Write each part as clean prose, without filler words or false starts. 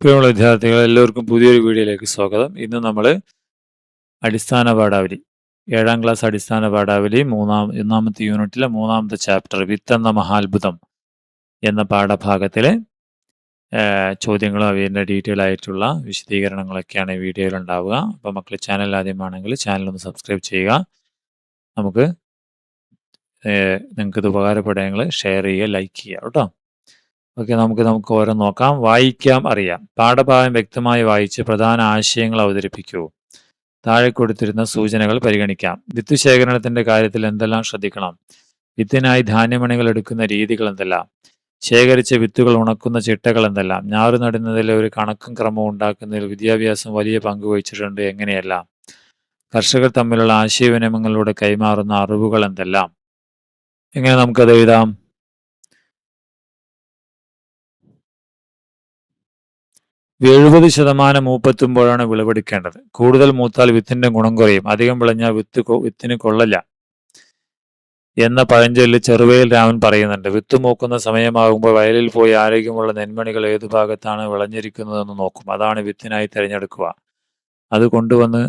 പ്രിയമുള്ള വിദ്യാർത്ഥികളെ എല്ലാവർക്കും പുതിയൊരു വീഡിയോയിലേക്ക് സ്വാഗതം. ഇന്ന് നമ്മൾ അടിസ്ഥാന പാഠാവലി 7ാം ക്ലാസ് അടിസ്ഥാന പാഠാവലി ഒന്നാമത്തെ യൂണിറ്റിലെ 3ാമത്തെ ചാപ്റ്റർ വിത്തെന്ന മഹാത്ഭുതം എന്ന പാഠഭാഗത്തിലെ ചോദ്യങ്ങളും അവയുടെ ഡീറ്റെയിൽ ആയിട്ടുള്ള വിശദീകരണങ്ങളൊക്കെയാണ് ഈ വീഡിയോയിൽ ഉണ്ടാവുക. അപ്പോൾ മക്കൾ ചാനൽ ആദ്യമാണെങ്കിൽ ചാനൽ സബ്സ്ക്രൈബ് ചെയ്യുക. നമുക്ക് നിങ്ങൾക്കിത് ഉപകാരപ്പെടുമെങ്കിൽ ഷെയർ ചെയ്യുക, ലൈക്ക് ചെയ്യുക കേട്ടോ. ഓക്കെ, നമുക്ക് ഓരോ നോക്കാം. വായിക്കാം, അറിയാം. പാഠഭാഗം വ്യക്തമായി വായിച്ച് പ്രധാന ആശയങ്ങൾ അവതരിപ്പിക്കൂ. താഴെ കൊടുത്തിരുന്ന സൂചനകൾ പരിഗണിക്കാം. വിത്ത് ശേഖരണത്തിന്റെ കാര്യത്തിൽ എന്തെല്ലാം ശ്രദ്ധിക്കണം? വിത്തിനായി ധാന്യമണികൾ എടുക്കുന്ന രീതികൾ എന്തെല്ലാം? ശേഖരിച്ച വിത്തുകൾ ഉണക്കുന്ന ചിട്ടകൾ എന്തെല്ലാം? ഞാറു നടുന്നതിലെ ഒരു കണക്കും ക്രമവും ഉണ്ടാക്കുന്നതിൽ വിദ്യാഭ്യാസം വലിയ പങ്ക് വഹിച്ചിട്ടുണ്ട്, എങ്ങനെയെല്ലാം? കർഷകർ തമ്മിലുള്ള ആശയവിനിമയങ്ങളിലൂടെ കൈമാറുന്ന അറിവുകൾ എന്തെല്ലാം? എങ്ങനെ നമുക്കത് എഴുതാം? "70% മൂപ്പെത്തുമ്പോഴാണ് വിളവെടുക്കേണ്ടത്. കൂടുതൽ മൂത്താൽ വിത്തിന്റെ ഗുണം കുറയും. അധികം വിളഞ്ഞാൽ വിത്തിന് കൊള്ളില്ല" എന്ന പഴഞ്ചൊല്ല് ചെറുവയൽ രാമൻ പറയുന്നുണ്ട്. വിത്ത് മൂക്കുന്ന സമയമാകുമ്പോൾ വയലിൽ പോയി ആരോഗ്യമുള്ള നെന്മണികൾ ഏതു ഭാഗത്താണ് വിളഞ്ഞിരിക്കുന്നതെന്ന് നോക്കും. അതാണ് വിത്തിനായി തിരഞ്ഞെടുക്കുക. അത് കൊണ്ടുവന്ന്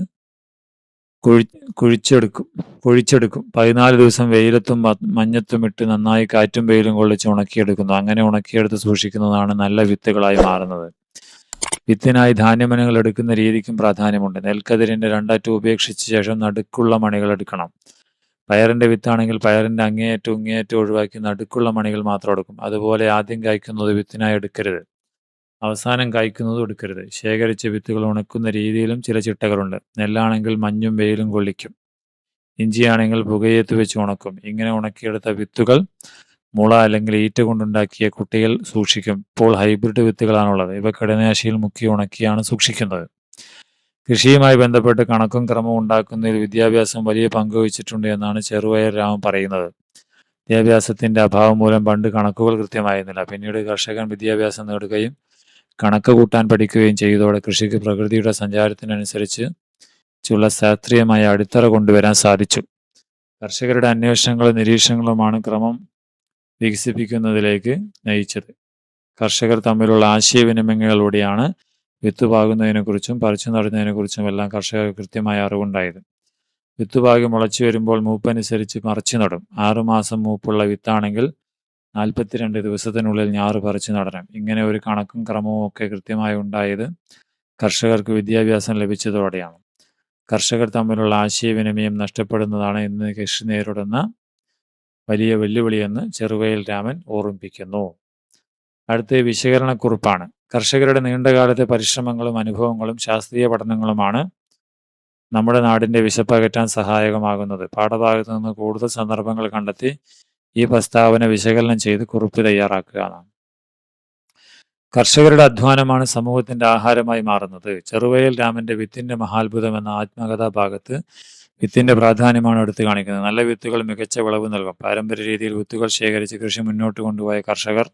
കുഴിച്ചെടുക്കും. 14 ദിവസം വെയിലത്തും മഞ്ഞത്തും ഇട്ട് നന്നായി കാറ്റും വെയിലും കൊള്ളിച്ച് ഉണക്കിയെടുക്കുന്നു. അങ്ങനെ ഉണക്കിയെടുത്ത് സൂക്ഷിക്കുന്നതാണ് നല്ല വിത്തുകളായി മാറുന്നത്. വിത്തിനായി ധാന്യമണികൾ എടുക്കുന്ന രീതിക്കും പ്രാധാന്യമുണ്ട്. നെൽക്കതിരിന്റെ 2 അറ്റം ഉപേക്ഷിച്ച ശേഷം നടുക്കുള്ള മണികൾ എടുക്കണം. പയറിന്റെ വിത്താണെങ്കിൽ പയറിന്റെ അങ്ങേയറ്റം ഇങ്ങേയറ്റം ഒഴിവാക്കി നടുക്കുള്ള മണികൾ മാത്രം എടുക്കും. അതുപോലെ ആദ്യം കായ്ക്കുന്നത് വിത്തിനായി എടുക്കരുത്, അവസാനം കായ്ക്കുന്നതും എടുക്കരുത്. ശേഖരിച്ച വിത്തുകൾ ഉണക്കുന്ന രീതിയിലും ചില ചിട്ടകളുണ്ട്. നെല്ലാണെങ്കിൽ മഞ്ഞും വെയിലും കൊള്ളിക്കും. ഇഞ്ചിയാണെങ്കിൽ പുകയത്ത് വെച്ച് ഉണക്കും. ഇങ്ങനെ ഉണക്കിയെടുത്ത വിത്തുകൾ മുള അല്ലെങ്കിൽ ഈറ്റ കൊണ്ടുണ്ടാക്കിയ കുട്ടികൾ സൂക്ഷിക്കും. ഇപ്പോൾ ഹൈബ്രിഡ് വിത്തുകളാണുള്ളത്. ഇവ കടനാശിയിൽ മുക്കി ഉണക്കിയാണ് സൂക്ഷിക്കുന്നത്. കൃഷിയുമായി ബന്ധപ്പെട്ട് കണക്കും ക്രമവും ഉണ്ടാക്കുന്നതിൽ വിദ്യാഭ്യാസം വലിയ പങ്ക് വഹിച്ചിട്ടുണ്ട് എന്നാണ് ചെറുവയൽ രാമൻ പറയുന്നത്. വിദ്യാഭ്യാസത്തിന്റെ അഭാവം മൂലം പണ്ട് കണക്കുകൾ കൃത്യമായിരുന്നില്ല. പിന്നീട് കർഷകൻ വിദ്യാഭ്യാസം നേടുകയും കണക്ക് കൂട്ടാൻ പഠിക്കുകയും ചെയ്തതോടെ കൃഷിക്ക് പ്രകൃതിയുടെ സഞ്ചാരത്തിനനുസരിച്ച് ുള്ള ശാസ്ത്രീയമായ അടിത്തറ കൊണ്ടുവരാൻ സാധിച്ചു. കർഷകരുടെ അന്വേഷണങ്ങളും നിരീക്ഷണങ്ങളുമാണ് ക്രമം വികസിപ്പിക്കുന്നതിലേക്ക് നയിച്ചത്. കർഷകർ തമ്മിലുള്ള ആശയവിനിമയങ്ങളിലൂടെയാണ് വിത്ത് പാകുന്നതിനെക്കുറിച്ചും പറിച്ചു നടുന്നതിനെക്കുറിച്ചും എല്ലാം കർഷകർക്ക് കൃത്യമായ അറിവുണ്ടായത്. വിത്ത് പാകി മുളച്ചു വരുമ്പോൾ മൂപ്പനുസരിച്ച് പറിച്ചു നടും. 6 മാസം മൂപ്പുള്ള വിത്താണെങ്കിൽ 42 ദിവസത്തിനുള്ളിൽ ഞാറ് പറിച്ചു നടണം. ഇങ്ങനെ ഒരു കണക്കും ക്രമവും ഒക്കെ കൃത്യമായി ഉണ്ടായത് കർഷകർക്ക് വിദ്യാഭ്യാസം ലഭിച്ചതോടെയാണ്. കർഷകർ തമ്മിലുള്ള ആശയവിനിമയം നഷ്ടപ്പെടുന്നതാണ് ഇന്ന് കൃഷി നേരിടുന്ന വലിയ വെല്ലുവിളിയെന്ന് ചെറുവയൽ രാമൻ ഓർമ്മിപ്പിക്കുന്നു. അടുത്ത വിശകലനക്കുറിപ്പാണ്. കർഷകരുടെ നീണ്ടകാലത്തെ പരിശ്രമങ്ങളും അനുഭവങ്ങളും ശാസ്ത്രീയ പഠനങ്ങളുമാണ് നമ്മുടെ നാടിന്റെ വിശപ്പകറ്റാൻ സഹായകമാകുന്നത്. പാഠഭാഗത്തു നിന്ന് കൂടുതൽ സന്ദർഭങ്ങൾ കണ്ടെത്തി ഈ പ്രസ്താവന വിശകലനം ചെയ്ത് കുറിപ്പ് തയ്യാറാക്കുക. കർഷകരുടെ അധ്വാനമാണ് സമൂഹത്തിന്റെ ആഹാരമായി മാറുന്നത്. ചെറുവയൽ രാമന്റെ വിത്തിന്റെ മഹാത്ഭുതം എന്ന ആത്മകഥാഭാഗത്ത് വിത്തിന്റെ പ്രാധാന്യമാണ് എടുത്തു കാണിക്കുന്നത്. നല്ല വിത്തുകൾ മികച്ച വിളവ് നൽകും. പാരമ്പര്യ രീതിയിൽ വിത്തുകൾ ശേഖരിച്ച് കൃഷി മുന്നോട്ട് കൊണ്ടുപോയ കർഷകർ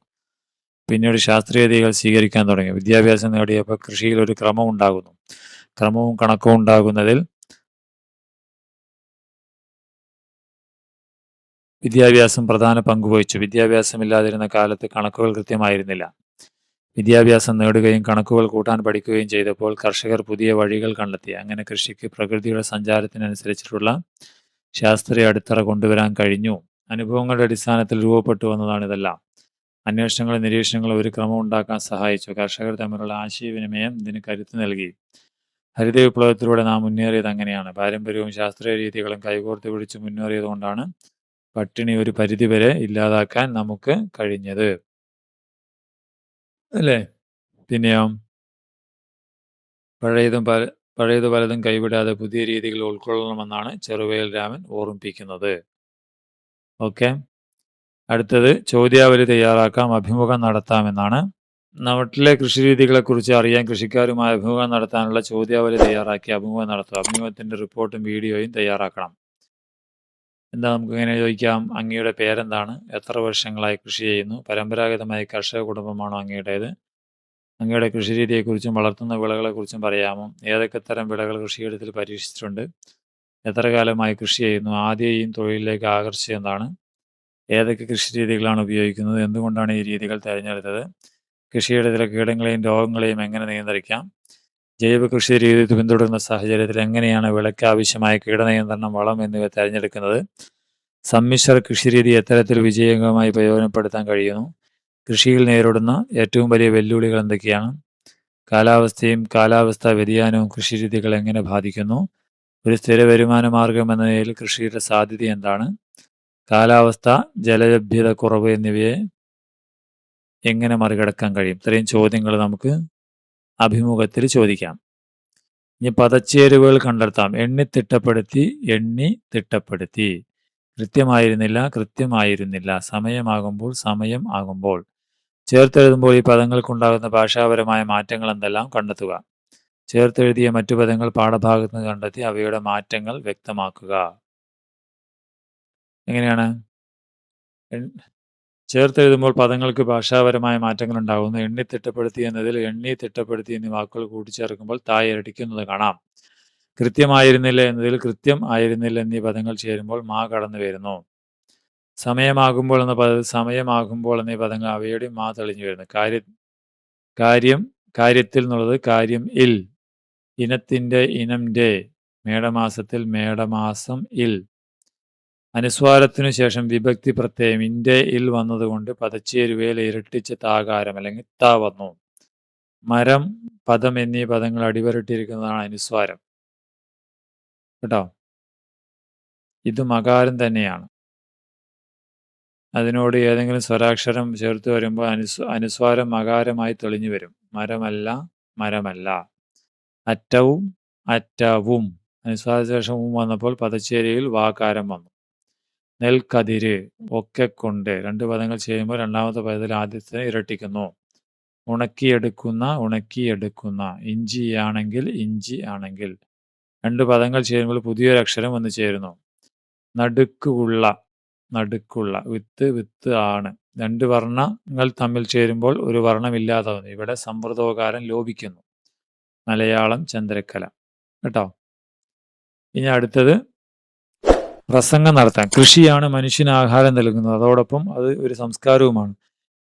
പിന്നീട് ശാസ്ത്രീയ രീതികൾ സ്വീകരിക്കാൻ തുടങ്ങി. വിദ്യാഭ്യാസം നേടിയപ്പോൾ കൃഷിയിൽ ഒരു ക്രമം ഉണ്ടാകുന്നു. ക്രമവും കണക്കും ഉണ്ടാകുന്നതിൽ വിദ്യാഭ്യാസം പ്രധാന പങ്കുവഹിച്ചു. വിദ്യാഭ്യാസമില്ലാതിരുന്ന കാലത്ത് കണക്കുകൾ കൃത്യമായിരുന്നില്ല. വിദ്യാഭ്യാസം നേടുകയും കണക്കുകൾ കൂട്ടാൻ പഠിക്കുകയും ചെയ്തപ്പോൾ കർഷകർ പുതിയ വഴികൾ കണ്ടെത്തി. അങ്ങനെ കൃഷിക്ക് പ്രകൃതിയുടെ സഞ്ചാരത്തിനനുസരിച്ചിട്ടുള്ള ശാസ്ത്രീയ അടിത്തറ കൊണ്ടുവരാൻ കഴിഞ്ഞു. അനുഭവങ്ങളുടെ അടിസ്ഥാനത്തിൽ രൂപപ്പെട്ടു വന്നതാണിതെല്ലാം. അന്വേഷണങ്ങളും നിരീക്ഷണങ്ങളും ഒരു ക്രമം ഉണ്ടാക്കാൻ സഹായിച്ചു. കർഷകർ തമ്മിലുള്ള ആശയവിനിമയം ഇതിന് കരുത്ത് നൽകി. ഹരിത വിപ്ലവത്തിലൂടെ നാം മുന്നേറിയത് അങ്ങനെയാണ്. പാരമ്പര്യവും ശാസ്ത്രീയ രീതികളും കൈകോർത്ത് പിടിച്ച് മുന്നേറിയത് കൊണ്ടാണ് പട്ടിണി ഒരു പരിധിവരെ ഇല്ലാതാക്കാൻ നമുക്ക് കഴിഞ്ഞത്, അല്ലേ? പിന്നെയോ, പഴയത് പലതും കൈവിടാതെ പുതിയ രീതികൾ ഉൾക്കൊള്ളണമെന്നാണ് ചെറുവയൽ രാമൻ ഓർമ്മിപ്പിക്കുന്നത്. ഓക്കെ, അടുത്തത് ചോദ്യാവലി തയ്യാറാക്കാം, അഭിമുഖം നടത്താമെന്നാണ്. നാട്ടിലെ കൃഷിരീതികളെക്കുറിച്ച് അറിയാൻ കൃഷിക്കാരുമായി അഭിമുഖം നടത്താനുള്ള ചോദ്യാവലി തയ്യാറാക്കി അഭിമുഖം നടത്തുക. അഭിമുഖത്തിന്റെ റിപ്പോർട്ടും വീഡിയോയും തയ്യാറാക്കണം. എന്താ, നമുക്ക് എങ്ങനെ ചോദിക്കാം? അങ്ങയുടെ പേരെന്താണ്? എത്ര വർഷങ്ങളായി കൃഷി ചെയ്യുന്നു? പരമ്പരാഗതമായി കർഷക കുടുംബമാണോ അങ്ങയുടേത്? അങ്ങയുടെ കൃഷിരീതിയെക്കുറിച്ചും വളർത്തുന്ന വിളകളെക്കുറിച്ചും പറയാമോ? ഏതൊക്കെ തരം വിളകൾ കൃഷിയിടത്തിൽ പരീക്ഷിച്ചിട്ടുണ്ട്? എത്ര കാലമായി കൃഷി ചെയ്യുന്നു? ആദ്യം ഈ തൊഴിലിലേക്ക് ആകർഷിച്ചത് എന്താണ്? ഏതൊക്കെ കൃഷിരീതികളാണ് ഉപയോഗിക്കുന്നത്? എന്തുകൊണ്ടാണ് ഈ രീതികൾ തിരഞ്ഞെടുത്തത്? കൃഷിയുടെ ചില കീടങ്ങളെയും രോഗങ്ങളെയും എങ്ങനെ നിയന്ത്രിക്കാം? ജൈവ കൃഷി രീതി പിന്തുടരുന്ന സാഹചര്യത്തിൽ എങ്ങനെയാണ് വിളയ്ക്ക് ആവശ്യമായ കീടനിയന്ത്രണം, വളം എന്നിവ തിരഞ്ഞെടുക്കുന്നത്? സമ്മിശ്ര കൃഷിരീതി എത്തരത്തിൽ വിജയകരമായി പ്രയോജനപ്പെടുത്താൻ കഴിയുന്നു? കൃഷിയിൽ നേരിടുന്ന ഏറ്റവും വലിയ വെല്ലുവിളികൾ എന്തൊക്കെയാണ്? കാലാവസ്ഥയും കാലാവസ്ഥാ വ്യതിയാനവും കൃഷിരീതികളെ എങ്ങനെ ബാധിക്കുന്നു? ഒരു സ്ഥിര വരുമാന മാർഗം എന്ന നിലയിൽ കൃഷിയുടെ സാധ്യത എന്താണ്? കാലാവസ്ഥ, ജലലഭ്യത കുറവ് എന്നിവയെ എങ്ങനെ മറികടക്കാൻ കഴിയും? ഇത്രയും ചോദ്യങ്ങൾ നമുക്ക് അഭിമുഖത്തിൽ ചോദിക്കാം. ഇനി പദച്ചേരുവകൾ കണ്ടെത്താം. എണ്ണി തിട്ടപ്പെടുത്തി. കൃത്യമായിരുന്നില്ല, കൃത്യമായിരുന്നില്ല. സമയമാകുമ്പോൾ, സമയം ആകുമ്പോൾ. ചേർത്തെഴുതുമ്പോൾ ഈ പദങ്ങൾക്കുണ്ടാകുന്ന ഭാഷാപരമായ മാറ്റങ്ങൾ എന്തെല്ലാം കണ്ടെത്തുക. ചേർത്തെഴുതിയ മറ്റു പദങ്ങൾ പാഠഭാഗത്ത് നിന്ന് കണ്ടെത്തി അവയുടെ മാറ്റങ്ങൾ വ്യക്തമാക്കുക. എങ്ങനെയാണ്? ചേർത്തെഴുതുമ്പോൾ പദങ്ങൾക്ക് ഭാഷാപരമായ മാറ്റങ്ങൾ ഉണ്ടാകുന്നു. എണ്ണിത്തിട്ടപ്പെടുത്തി എന്നതിൽ എണ്ണി, തിട്ടപ്പെടുത്തി എന്നീ വാക്കുകൾ കൂട്ടിച്ചേർക്കുമ്പോൾ താഴെ ഇരട്ടിക്കുന്നത് കാണാം. കൃത്യമായിരുന്നില്ല എന്നതിൽ കൃത്യം, ആയിരുന്നില്ല എന്നീ പദങ്ങൾ ചേരുമ്പോൾ മാ കടന്നു വരുന്നു. സമയമാകുമ്പോൾ എന്നീ പദങ്ങൾ അവയുടെ മാ തെളിഞ്ഞു വരുന്നു. കാര്യത്തിൽ എന്നുള്ളത് കാര്യം ഇൽ. ഇനത്തിന്റെ ഇനംന്റെ. മേടമാസത്തിൽ മേടമാസം ഇൽ. അനുസ്വാരത്തിനു ശേഷം വിഭക്തി പ്രത്യയം ഇന്റെ ഇൽ വന്നതുകൊണ്ട് പദച്ചേരുവയിൽ ഇരട്ടിച്ച താകാരം അല്ലെങ്കിൽ ത വന്നു. മരം, പദം എന്നീ പദങ്ങൾ അടിവരട്ടിയിരിക്കുന്നതാണ് അനുസ്വാരം. കേട്ടോ? ഇത് മകാരം തന്നെയാണ്. അതിനോട് ഏതെങ്കിലും സ്വരാക്ഷരം ചേർത്ത് വരുമ്പോൾ അനുസ്വാരം മകാരമായി തെളിഞ്ഞു വരും. മരമല്ല, മരമല്ല. അറ്റവും, അറ്റവും. അനുസ്വാരശേഷം വന്നപ്പോൾ പദച്ചേരിയിൽ വാകാരം വന്നു. നെൽക്കതിര്, ഒക്കെ കൊണ്ട്. രണ്ട് പദങ്ങൾ ചെയ്യുമ്പോൾ രണ്ടാമത്തെ പദത്തിൽ ആദ്യത്തെ ഇരട്ടിക്കുന്നു. ഉണക്കിയെടുക്കുന്ന, ഉണക്കിയെടുക്കുന്ന. ഇഞ്ചിയാണെങ്കിൽ, ഇഞ്ചി ആണെങ്കിൽ. രണ്ട് പദങ്ങൾ ചേരുമ്പോൾ പുതിയൊരു അക്ഷരം വന്ന് ചേരുന്നു. നടുക്കുള്ള, നടുക്കുള്ള. വിത്ത്, വിത്ത് ആണ്. രണ്ട് വർണ്ണങ്ങൾ തമ്മിൽ ചേരുമ്പോൾ ഒരു വർണ്ണമില്ലാതാവുന്നു. ഇവിടെ സമ്പ്രദോകാരം ലോപിക്കുന്നു. മലയാളം, ചന്ദ്രക്കല. കേട്ടോ? ഇനി അടുത്തത് പ്രസംഗം നടത്താൻ. കൃഷിയാണ് മനുഷ്യന് ആഹാരം നൽകുന്നത്. അതോടൊപ്പം അത് ഒരു സംസ്കാരവുമാണ്.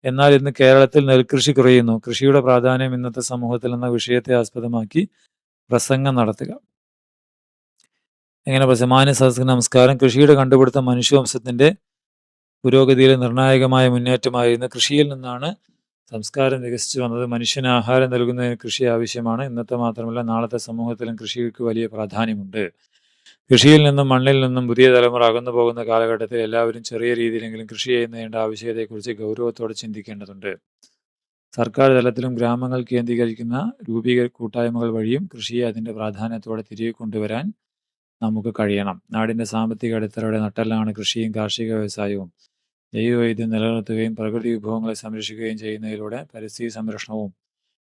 എന്നാൽ ഇന്ന് കേരളത്തിൽ നെൽകൃഷി കുറയുന്നു. കൃഷിയുടെ പ്രാധാന്യം ഇന്നത്തെ സമൂഹത്തിൽ എന്ന വിഷയത്തെ ആസ്പദമാക്കി പ്രസംഗം നടത്തുക. എങ്ങനെ മാന്യ സദസ്സിന് നമസ്കാരം. കൃഷിയുടെ കണ്ടുപിടുത്തം മനുഷ്യവംശത്തിന്റെ പുരോഗതിയിൽ നിർണായകമായ മുന്നേറ്റമായിരുന്നു. കൃഷിയിൽ നിന്നാണ് സംസ്കാരം വികസിച്ചു വന്നത്. മനുഷ്യന് ആഹാരം നൽകുന്നതിന് കൃഷി ആവശ്യമാണ്. ഇന്നത്തെ മാത്രമല്ല നാളത്തെ സമൂഹത്തിലും കൃഷിക്ക് വലിയ പ്രാധാന്യമുണ്ട്. കൃഷിയിൽ നിന്നും മണ്ണിൽ നിന്നും പുതിയ തലമുറ അകന്നു പോകുന്ന കാലഘട്ടത്തിൽ എല്ലാവരും ചെറിയ രീതിയിലെങ്കിലും കൃഷി ചെയ്യുന്നതിൻ്റെ ആവശ്യകതയെക്കുറിച്ച് ഗൗരവത്തോടെ ചിന്തിക്കേണ്ടതുണ്ട്. സർക്കാർ തലത്തിലും ഗ്രാമങ്ങൾ കേന്ദ്രീകരിക്കുന്ന കൂട്ടായ്മകൾ വഴിയും കൃഷിയെ അതിൻ്റെ പ്രാധാന്യത്തോടെ തിരികെ കൊണ്ടുവരാൻ നമുക്ക് കഴിയണം. നാടിൻ്റെ സാമ്പത്തിക അടിത്തറയുടെ നട്ടെല്ലാണ് കൃഷിയും കാർഷിക വ്യവസായവും. ജൈവവൈദ്യം നിലനിർത്തുകയും പ്രകൃതി വിഭവങ്ങളെ സംരക്ഷിക്കുകയും ചെയ്യുന്നതിലൂടെ പരിസ്ഥിതി സംരക്ഷണവും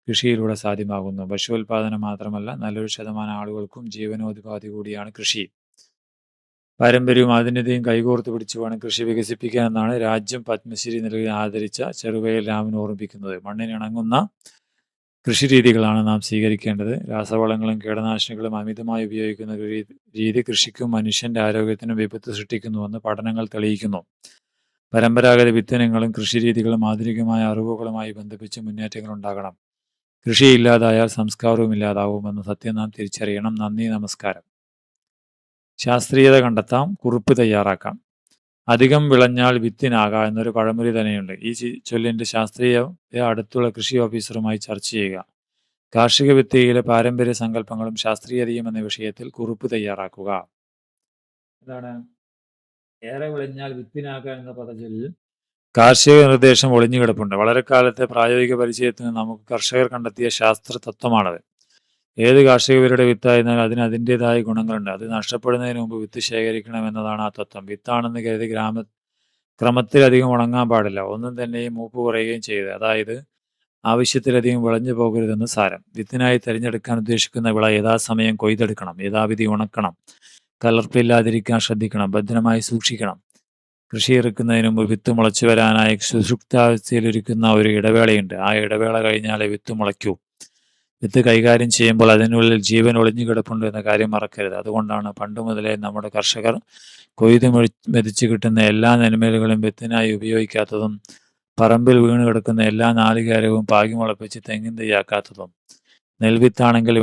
കൃഷിയിലൂടെ സാധ്യമാകുന്നു. ഭക്ഷ്യോൽപാദനം മാത്രമല്ല, നല്ലൊരു ശതമാനം ആളുകൾക്കും ജീവനോപാധി കൂടിയാണ് കൃഷി. പാരമ്പര്യവും ആധുനികതയും കൈകോർത്ത് പിടിച്ചു വേണം കൃഷി വികസിപ്പിക്കാൻ എന്നാണ് രാജ്യം പത്മശ്രീ നൽകി ആദരിച്ച ചെറുവയൽ രാമൻ ഓർമ്മിപ്പിക്കുന്നത്. മണ്ണിനിണങ്ങുന്ന കൃഷിരീതികളാണ് നാം സ്വീകരിക്കേണ്ടത്. രാസവളങ്ങളും കീടനാശിനികളും അമിതമായി ഉപയോഗിക്കുന്ന രീതി കൃഷിക്കും മനുഷ്യന്റെ ആരോഗ്യത്തിനും വിപത്ത് സൃഷ്ടിക്കുന്നുവെന്ന് പഠനങ്ങൾ തെളിയിക്കുന്നു. പരമ്പരാഗത വിത്തിനങ്ങളും കൃഷിരീതികളും ആധുനികമായ അറിവുകളുമായി ബന്ധിപ്പിച്ച് മുന്നേറ്റങ്ങൾ ഉണ്ടാകണം. കൃഷി ഇല്ലാതായാൽ സംസ്കാരവും ഇല്ലാതാവുമെന്ന സത്യം നാം തിരിച്ചറിയണം. നന്ദി, നമസ്കാരം. ശാസ്ത്രീയത കണ്ടെത്താം, കുറിപ്പ് തയ്യാറാക്കാം. അധികം വിളഞ്ഞാൽ വിത്തിനാകാം എന്നൊരു പഴമൊഴി തന്നെയുണ്ട്. ഈ ചൊല്ലിൻ്റെ ശാസ്ത്രീയത അടുത്തുള്ള കൃഷി ഓഫീസറുമായി ചർച്ച ചെയ്യുക. കാർഷിക വിദ്യയിലെ പാരമ്പര്യ സങ്കല്പങ്ങളും ശാസ്ത്രീയതയും എന്ന വിഷയത്തിൽ കുറിപ്പ് തയ്യാറാക്കുക. എന്താണ് ഏറെ വിളഞ്ഞാൽ വിത്തിനാകാം എന്ന പദചൊല്ലിൽ കാർഷിക നിർദ്ദേശം ഒളിഞ്ഞു കിടപ്പുണ്ട്. വളരെ കാലത്തെ പ്രായോഗിക പരിചയത്തിന് നമുക്ക് കർഷകർ കണ്ടെത്തിയ ശാസ്ത്ര തത്വമാണത്. ഏത് കാർഷിക വിലയുടെ വിത്തായിരുന്നാൽ അതിന് അതിൻ്റെതായ ഗുണങ്ങളുണ്ട്. അത് നഷ്ടപ്പെടുന്നതിന് മുമ്പ് വിത്ത് ശേഖരിക്കണം എന്നതാണ് ആ തത്വം. വിത്താണെന്ന് കരുതി ക്രമത്തിലധികം ഉണങ്ങാൻ പാടില്ല. ഒന്നും തന്നെയും മൂപ്പ് കുറയുകയും ചെയ്ത്, അതായത് ആവശ്യത്തിലധികം വിളഞ്ഞു പോകരുതെന്ന് സാരം. വിത്തിനായി തിരഞ്ഞെടുക്കാൻ ഉദ്ദേശിക്കുന്ന വിള യഥാസമയം കൊയ്തെടുക്കണം, യഥാവിധി ഉണക്കണം, കലർപ്പില്ലാതിരിക്കാൻ ശ്രദ്ധിക്കണം, ഭദ്രമായി സൂക്ഷിക്കണം. കൃഷി ഇറക്കുന്നതിന് മുമ്പ് വിത്ത് മുളച്ചു വരാനായി സുഷുപ്താവസ്ഥയിലിരിക്കുന്ന ഒരു ഇടവേളയുണ്ട്. ആ ഇടവേള കഴിഞ്ഞാലേ വിത്ത് മുളയ്ക്കൂ. വിത്ത് കൈകാര്യം ചെയ്യുമ്പോൾ അതിനുള്ളിൽ ജീവൻ ഒളിഞ്ഞു കിടപ്പുണ്ട് എന്ന കാര്യം മറക്കരുത്. അതുകൊണ്ടാണ് പണ്ട് മുതലേ നമ്മുടെ കർഷകർ കൊയ്ത് മെതിച്ച് കിട്ടുന്ന എല്ലാ നന്മകളും വിത്തിനായി ഉപയോഗിക്കാത്തതും പറമ്പിൽ വീണ് കിടക്കുന്ന എല്ലാ നാളികേരവും പാകി മുളപ്പിച്ച് തെങ്ങിൻ തൈയാക്കാത്തതും, നെൽവിത്താണെങ്കിൽ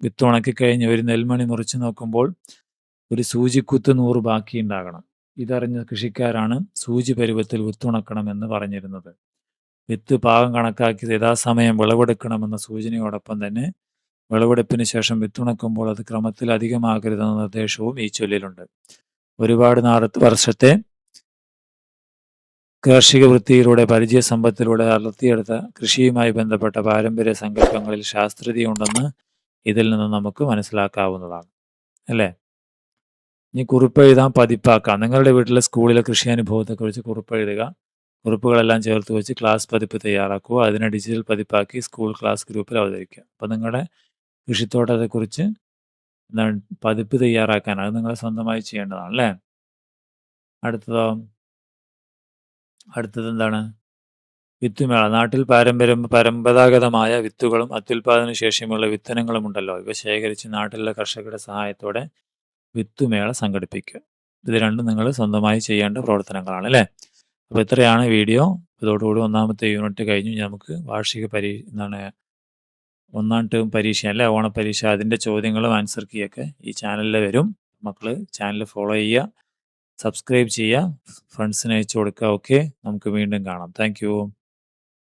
വിത്ത് ഉണക്കിക്കഴിഞ്ഞ് ഒരു നെൽമണി മുറിച്ചു നോക്കുമ്പോൾ ഒരു സൂചിക്കുത്ത് 100 ബാക്കിയുണ്ടാകണം. ഇതറിഞ്ഞ കൃഷിക്കാരാണ് സൂചി പരുവത്തിൽ വിത്തുണക്കണമെന്ന് പറഞ്ഞിരുന്നത്. വിത്ത് പാകം കണക്കാക്കി യഥാസമയം വിളവെടുക്കണമെന്ന സൂചനയോടൊപ്പം തന്നെ വിളവെടുപ്പിന് ശേഷം വിത്തുണക്കുമ്പോൾ അത് ക്രമത്തിൽ അധികമാകരുതെന്ന നിർദ്ദേശവും ഈ ചൊല്ലിലുണ്ട്. ഒരുപാട് വർഷത്തെ കാർഷിക വൃത്തിയിലൂടെ പരിചയസമ്പത്തിലൂടെ വളർത്തിയെടുത്ത കൃഷിയുമായി ബന്ധപ്പെട്ട പാരമ്പര്യ സങ്കല്പങ്ങളിൽ ശാസ്ത്രീയതയുണ്ടെന്ന് ഇതിൽ നിന്ന് നമുക്ക് മനസ്സിലാക്കാവുന്നതാണ്. അല്ലേ? ഇനി കുറിപ്പെഴുതാം, പതിപ്പാക്കാം. നിങ്ങളുടെ വീട്ടിലെ സ്കൂളിലെ കൃഷി അനുഭവത്തെക്കുറിച്ച് കുറിപ്പെഴുതുക. കുറിപ്പുകളെല്ലാം ചേർത്ത് വെച്ച് ക്ലാസ് പതിപ്പ് തയ്യാറാക്കുക. അതിനെ ഡിജിറ്റൽ പതിപ്പാക്കി സ്കൂൾ ക്ലാസ് ഗ്രൂപ്പിൽ അവതരിക്കുക. അപ്പോൾ നിങ്ങളുടെ കൃഷിത്തോട്ടത്തെക്കുറിച്ച് എന്താണ് പതിപ്പ് തയ്യാറാക്കാൻ അത് നിങ്ങൾ സ്വന്തമായി ചെയ്യേണ്ടതാണ്. അല്ലേ? അടുത്തത് എന്താണ്? വിത്തുമേള. നാട്ടിൽ പരമ്പരാഗതമായ വിത്തുകളും അത്യുൽപാദന ശേഷിയുമുള്ള വിത്തനങ്ങളും ഉണ്ടല്ലോ. ഇവ ശേഖരിച്ച് നാട്ടിലെ കർഷകരുടെ സഹായത്തോടെ വിത്തുമേള സംഘടിപ്പിക്കുക. ഇത് രണ്ടും നിങ്ങൾ സ്വന്തമായി ചെയ്യേണ്ട പ്രവർത്തനങ്ങളാണ്. അല്ലേ? അപ്പോൾ ഇത്രയാണ് വീഡിയോ. ഇതോടുകൂടി ഒന്നാമത്തെ യൂണിറ്റ് കഴിഞ്ഞു. നമുക്ക് വാർഷിക ഒന്നാം ടേം പരീക്ഷ അല്ലേ, ഓണപ്പരീക്ഷ, അതിൻ്റെ ചോദ്യങ്ങളും ആൻസർ കീയൊക്കെ ഈ ചാനലിൽ വരും. മക്കൾ ചാനൽ ഫോളോ ചെയ്യുക, സബ്സ്ക്രൈബ് ചെയ്യുക, ഫ്രണ്ട്സിന് അയച്ചു കൊടുക്കുക. ഓക്കെ, നമുക്ക് വീണ്ടും കാണാം. താങ്ക്